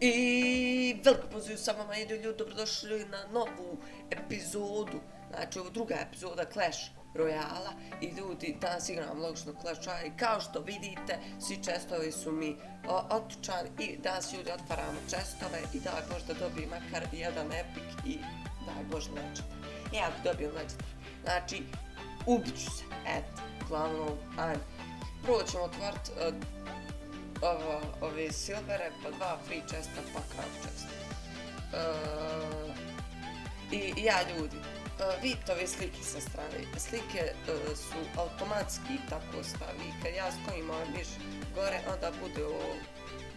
I veliko pozdrav sa vama ljudi, dobrodošli na novu epizodu, znači ovo druga epizoda Clash Royala i ljudi, danas igram logično Clash Royale i kao što vidite, svi chestovi su mi otučani i danas ljudi otvaramo chestove i daj Bože da dobijem makar jedan epic i daj Bože legend. I ako dobijem legend, znači ubit ću se, eto, uglavnom, ajme. Prvo ćemo otvoriti ove silvere, pa dva free chesta, pa crown chest. I ja ljudi, vidite ove slike sa strane, slike su automatski tako stavi, kad ja skojim ovaj miš gore, onda bude ovo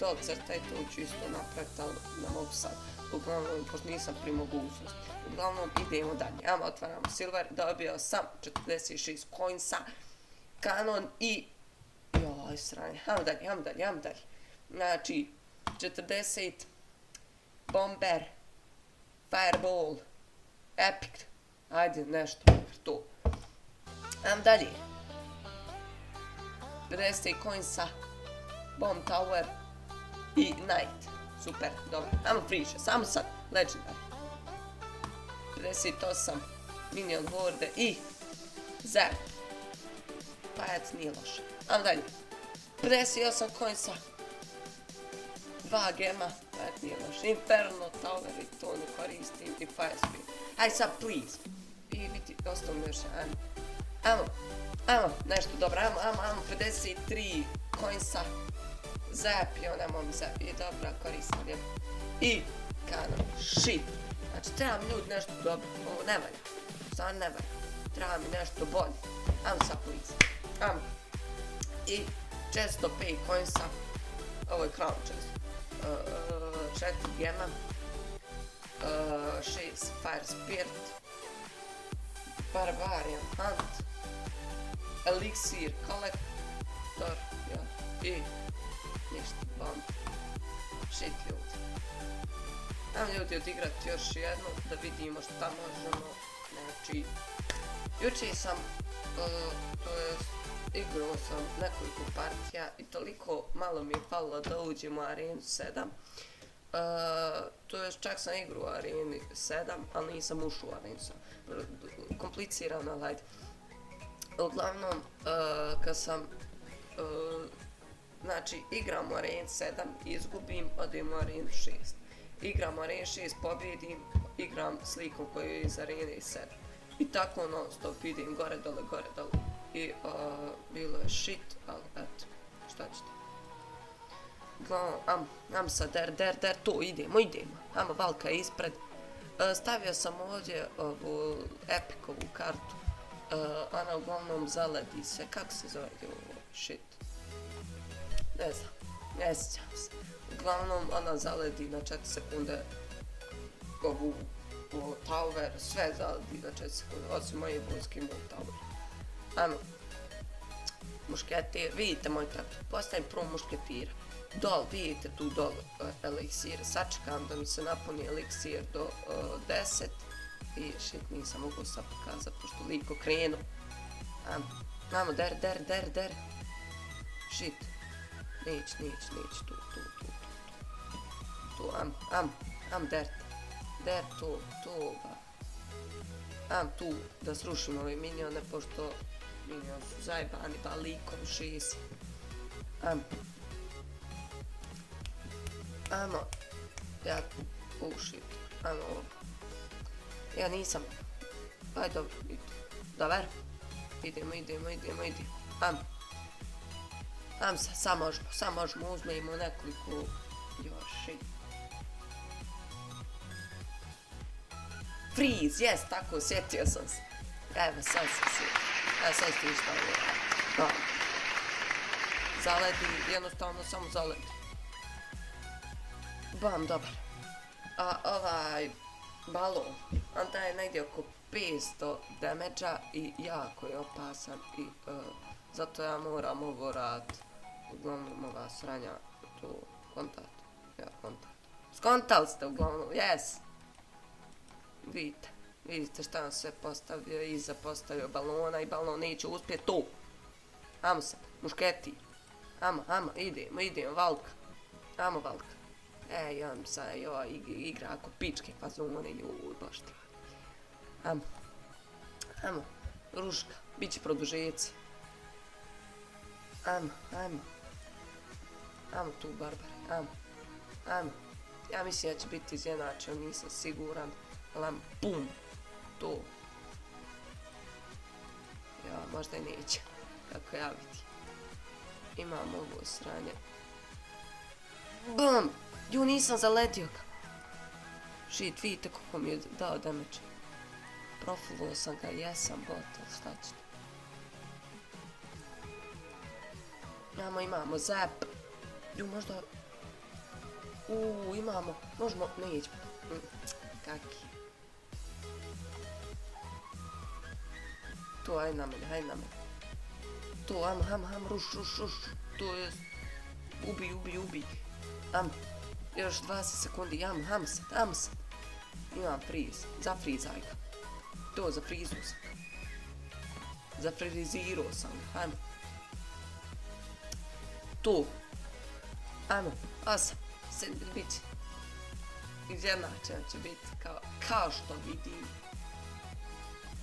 dol crta i to ću isto napraviti, ali ne mogu sad, uglavnom, pošto nisam pri mogućnosti. Uglavnom, idemo dalje, ajmo otvaramo silver, dobio sam 46 coinsa, kanon i joj sranje, ajmo dalje. Znači, 40, bomber, fireball, epic, ajde nešto, to. Ajmo dalje. 50 coinsa, bomb tower i knight. Super, dobro, ajmo friše, samo sad, legendary. 58, minion horde i zap. Pa eto, nije loše. Ajmo dalje. 58 coinsa. 2 gema. Pa eto, nije loše. Inferno tower i to ne koristim. I fire spin. Aj sad, please. I biti, ostalo mi još. Ajmo, nešto dobro. Ajmo, 53 coinsa. Zap i nemam zap. I dobra, koristim gema. I kanon. Shit. Znači, treba mi ljudi nešto dobro. Ovo ne valja. Stvarno ne valja. Treba mi nešto bolje. Ajmo sad, please. Ajmo. I 405 coinsa, ovo je crown chest, 4 gema, 6 fire spirit, barbarian hunt, elixir collector, i ništa, bomb, shit ljudi. Ajmo ljudi odigrati još jednu da vidimo šta možemo, znači, jučer sam, to jest, igrao sam nekoliko partija i toliko malo mi je falilo da uđem u arenu 7. To je čak sam igrao u areni 7, ali nisam ušao u arenu 7. Komplicirano, ali ajde. Uglavnom, kad sam, znači, igram u arenu 7, izgubim, odem u arenu 6. Igram u arenu 6, pobjedim, igram slikom koju je iz arene 7. I tako non stop idem gore dole. I bilo je shit, ali eto, šta ćete. Uglavnom, am sad der, to idemo. Ajmo, Valka je ispred. Stavio sam ovdje ovu epikovu kartu. Ona uglavnom zaledi se, kako se zove ovo, shit. Ne znam, ne sjećam se. Uglavnom, ona zaledi na 4 sekunde ovu tower, sve zaledi na 4 sekunde, osim moje vojske moj tower. Ajmo, mušketir, vidite moj trap, postavim prvo mušketira, dol, vidite tu dol eliksir, sačekam da mi se napuni eliksir do 10 i shit, nisam mogao sad pokazati pošto liko krenu. Ajmo, der, shit, neć, tu, am der, tu, am tu da srušim ove minione pošto minion su zajebani ba likom šisi. Ajmo, ja shit, ajmo ovo. Ja nisam, aj dobro, dobar, idemo, sam možemo, uzmemo nekoliko, shit. Freeze, jes, tako, sjetio sam se. Evo, sad sam sjetio. Evo, sad ste išta ovo. Zaledi, jednostavno samo zaledi. Bam, dobar. A ovaj balon, on daje negdje oko 500 damage-a i jako je opasan i zato ja moram ovo raditi. Uglavnom ova sranja, to kontat. Skontali ste uglavnom, jes. Vidite šta on sve postavio, iza postavio balona i balon neće uspjeti tu. Ajmo sad, mušketi. Ajmo, idemo, Valka. Ajmo, Valka. Jam sam, igra ako pičke fazone, baš ti. Ajmo, Ruška, bit će produžeci. Ajmo tu, Barbare, ajmo. Ja mislim da će biti izjednačen, nisam siguran, ali bum, to. Ja, možda i neće, kako ja vidim. Imam ovo sranje. Bum! Nisam zaletio ga. Shit, vidite kako mi je dao damage. Profiluo sam ga, jesam bot, šta ću? Imamo zap. Možda... imamo, možemo, nećemo. Kaki. To, hajde na mene. To, ajmo, ruš. To je... Ubi. Još 20 sekundi, ajmo sad. Imam friz, zafrizaj ga. To, zafrizu sam ga. Zafrizirao sam ga, ajmo. To. Ajmo, 8, 7, bit će. Izjednačeno će biti, kao što vidim.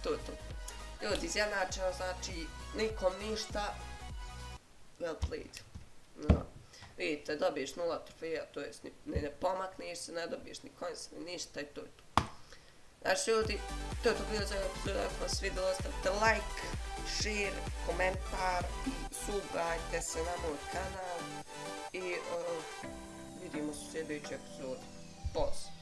To je to. Ljudi, izjednačeno znači nikom ništa. Well played. Vidite, dobiješ 0 trofeja, to jest ne pomakneš se, ne dobiješ ni coins, ni ništa i to je to. Znači ljudi, to je to bilo za epizodu, ako vam se vidjelo, ostavite like, share, komentar i subscribe se na moj kanal i vidimo se u sljedećoj epizodi. Pozdrav!